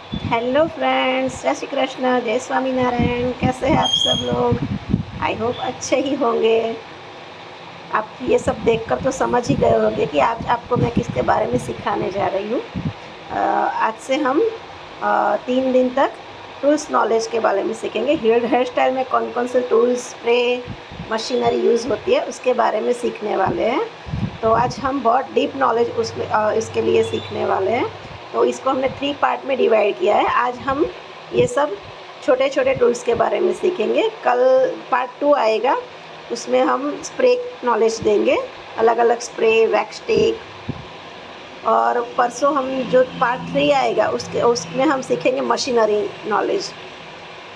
Hello friends, जय श्री कृष्ण, जय स्वामीनारायण। कैसे हैं आप सब लोग? आई होप अच्छे ही होंगे। आप ये सब देखकर तो समझ ही गए होंगे कि आज आपको मैं किसके बारे में सिखाने जा रही हूँ। आज से हम 3 दिन तक टूल्स नॉलेज के बारे में सीखेंगे। हेयर स्टाइल में कौन कौन से टूल्स, स्प्रे, मशीनरी यूज़ होती है उसके बारे में सीखने वाले हैं। तो आज हम बहुत डीप नॉलेज उसमें इसके लिए सीखने वाले हैं। तो इसको हमने 3 पार्ट में डिवाइड किया है। आज हम ये सब छोटे छोटे टूल्स के बारे में सीखेंगे। कल पार्ट 2 आएगा, उसमें हम स्प्रे नॉलेज देंगे, अलग अलग स्प्रे, वैक्स स्टिक। और परसों हम जो पार्ट 3 आएगा उसमें हम सीखेंगे मशीनरी नॉलेज।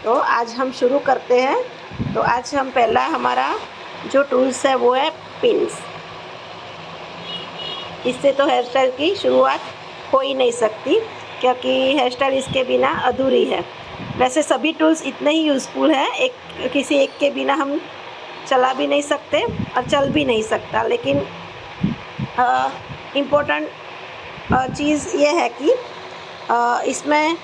तो आज हम शुरू करते हैं। तो आज हम पहला हमारा जो टूल्स है वो है पिन्स। इससे तो हेयर स्टाइल की शुरुआत हो ही नहीं सकती, क्योंकि हेयर स्टाइल इसके बिना अधूरी है। वैसे सभी टूल्स इतने ही यूज़फुल है, किसी एक के बिना हम चला भी नहीं सकते और चल भी नहीं सकता। लेकिन इम्पोर्टेंट चीज़ ये है कि इसमें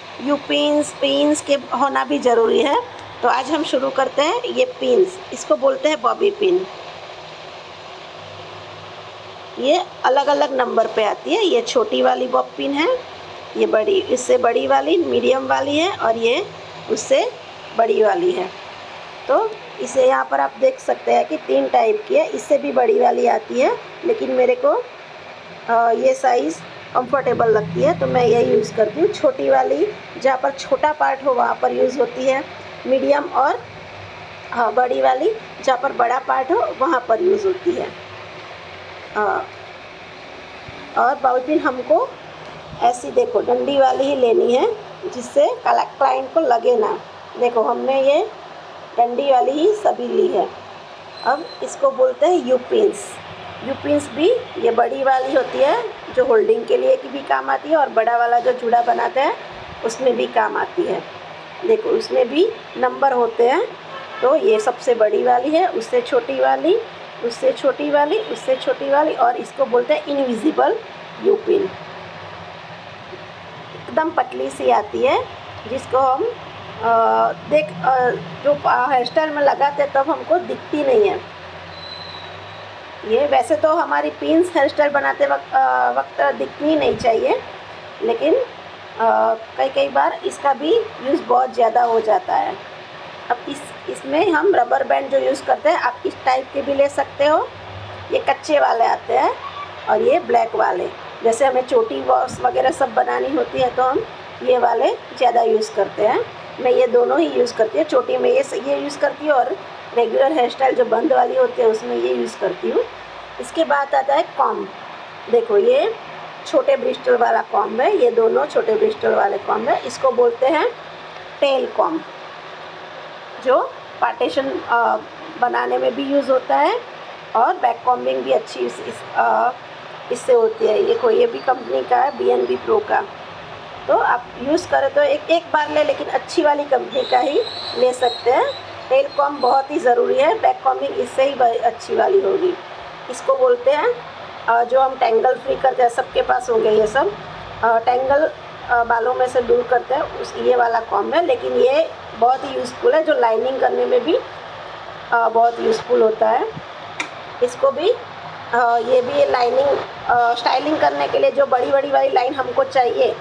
पिन्स के होना भी ज़रूरी है। तो आज हम शुरू करते हैं। ये पिन्स, इसको बोलते हैं बॉबी पिन। ये अलग अलग नंबर पे आती है। ये छोटी वाली बॉब पिन है, ये बड़ी, इससे बड़ी वाली मीडियम वाली है, और ये उससे बड़ी वाली है। तो इसे यहाँ पर आप देख सकते हैं कि 3 टाइप की है। इससे भी बड़ी वाली आती है, लेकिन मेरे को ये साइज़ कंफर्टेबल लगती है तो मैं ये यूज़ करती हूँ। छोटी वाली जहाँ पर छोटा पार्ट हो वहाँ पर यूज़ होती है, मीडियम और बड़ी वाली जहाँ पर बड़ा पार्ट हो वहाँ पर यूज़ होती है। और बॉबी पिन हमको ऐसी, देखो, डंडी वाली ही लेनी है जिससे क्लाइंट को लगे ना। देखो, हमने ये डंडी वाली ही सभी ली है। अब इसको बोलते हैं यू पिन्स। यू पिन्स भी ये बड़ी वाली होती है जो होल्डिंग के लिए की भी काम आती है, और बड़ा वाला जो जुड़ा बनाते हैं उसमें भी काम आती है। देखो, उसमें भी नंबर होते हैं। तो ये सबसे बड़ी वाली है, उससे छोटी वाली, उससे छोटी वाली, उससे छोटी वाली, और इसको बोलते हैं इनविजिबल यू पिन। एकदम पतली सी आती है जिसको हम जो हेयर स्टाइल में लगाते हैं तब हमको दिखती नहीं है। ये वैसे तो हमारी पिन्स हेयर स्टाइल बनाते वक्त दिखनी नहीं चाहिए, लेकिन कई बार इसका भी यूज़ बहुत ज़्यादा हो जाता है। अब इसमें हम रबर बैंड जो यूज़ करते हैं, आप इस टाइप के भी ले सकते हो। ये कच्चे वाले आते हैं और ये ब्लैक वाले। जैसे हमें चोटी वॉश वगैरह सब बनानी होती है तो हम ये वाले ज़्यादा यूज़ करते हैं। मैं ये दोनों ही यूज़ करती हूँ। चोटी में ये यूज़ करती हूँ, और रेगुलर हेयर स्टाइल जो बंद वाली होती है उसमें ये यूज़ करती हूँ। इसके बाद आता है कॉम्ब। देखो, ये छोटे ब्रिस्टल वाला कॉम्ब है, ये दोनों छोटे ब्रिस्टल वाले कॉम्ब है। इसको बोलते हैं टेल कॉम्ब, जो पार्टीशन बनाने में भी यूज़ होता है, और बैक कॉम्बिंग भी अच्छी इससे होती है। ये भी कंपनी का है, BNB Pro का। तो आप यूज़ करें तो एक बार ले, लेकिन अच्छी वाली कंपनी का ही ले सकते हैं। टेल कॉम्ब बहुत ही ज़रूरी है, बैक कॉम्बिंग इससे ही अच्छी वाली होगी। इसको बोलते हैं जो हम टैंगल फ्री करते हैं, सबके पास होंगे ये सब, टैंगल बालों में से दूर करते हैं, ये वाला कॉम्ब है। लेकिन ये बहुत ही यूज़फुल है, जो लाइनिंग करने में भी बहुत यूज़फुल होता है। इसको भी ये भी लाइनिंग स्टाइलिंग करने के लिए जो बड़ी बड़ी वाली लाइन हमको चाहिए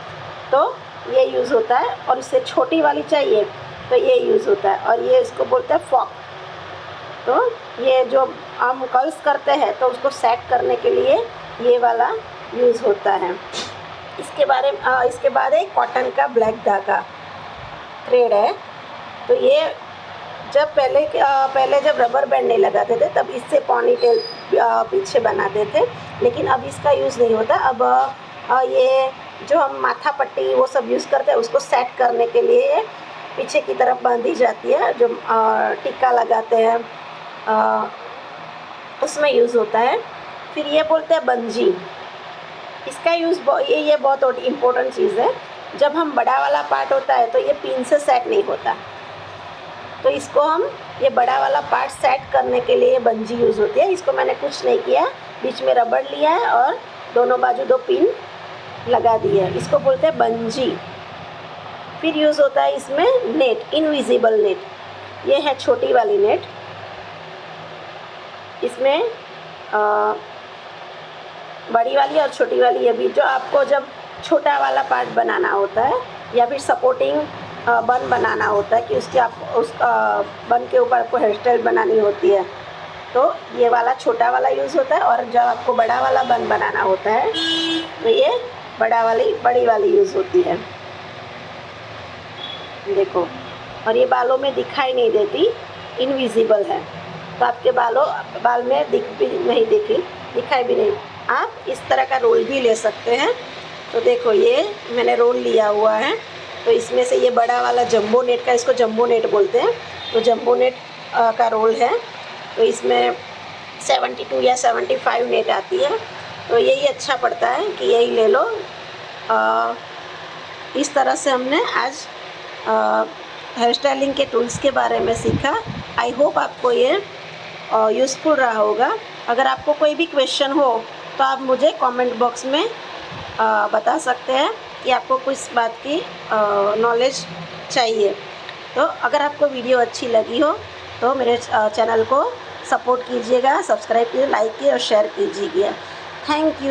तो ये यूज़ होता है, और इससे छोटी वाली चाहिए तो ये यूज़ होता है। और ये इसको बोलते हैं फॉक। तो ये जो हम कर्ल्स करते हैं तो उसको सेट करने के लिए ये वाला यूज़ होता है। इसके बाद एक कॉटन का ब्लैक धागा थ्रेड है। तो ये जब पहले जब रबर बैंड नहीं लगाते थे तब इससे पॉनी टेल पीछे बनाते थे, लेकिन अब इसका यूज़ नहीं होता। अब ये जो हम माथा पट्टी वो सब यूज़ करते हैं उसको सेट करने के लिए पीछे की तरफ बांधी जाती है, जो टिक्का लगाते हैं उसमें यूज़ होता है। फिर ये बोलते हैं बंजी। इसका यूज़ ये बहुत इम्पोर्टेंट चीज़ है। जब हम बड़ा वाला पार्ट होता है तो ये पिन से सेट नहीं होता, तो इसको हम ये बड़ा वाला पार्ट सेट करने के लिए बंजी यूज़ होती है। इसको मैंने कुछ नहीं किया, बीच में रबड़ लिया है और दोनों बाजू 2 पिन लगा दी है। इसको बोलते हैं बंजी। फिर यूज़ होता है इसमें नेट, इनविजिबल नेट। ये है छोटी वाली नेट। इसमें बड़ी वाली और छोटी वाली, ये भी जो आपको जब छोटा वाला पार्ट बनाना होता है या फिर सपोर्टिंग बन बनाना होता है कि उसके आप उस बन के ऊपर आपको हेयर स्टाइल बनानी होती है, तो ये वाला छोटा वाला यूज़ होता है। और जब आपको बड़ा वाला बन बनाना होता है तो ये बड़ी वाली यूज़ होती है। देखो, और ये बालों में दिखाई नहीं देती, इनविजिबल है, तो आपके बाल में दिखाई भी नहीं। आप इस तरह का रोल भी ले सकते हैं। तो देखो, ये मैंने रोल लिया हुआ है, तो इसमें से ये बड़ा वाला जंबो नेट का, इसको जंबो नेट बोलते हैं, तो जंबो नेट का रोल है। तो इसमें 72 या 75 नेट आती है, तो यही अच्छा पड़ता है कि यही ले लो। इस तरह से हमने आज हेयर स्टाइलिंग के टूल्स के बारे में सीखा। आई होप आपको ये यूज़फुल रहा होगा। अगर आपको कोई भी क्वेश्चन हो तो आप मुझे कमेंट बॉक्स में बता सकते हैं कि आपको किस बात की नॉलेज चाहिए। तो अगर आपको वीडियो अच्छी लगी हो तो मेरे चैनल को सपोर्ट कीजिएगा, सब्सक्राइब कीजिए, लाइक कीजिए और शेयर कीजिएगा। Thank you.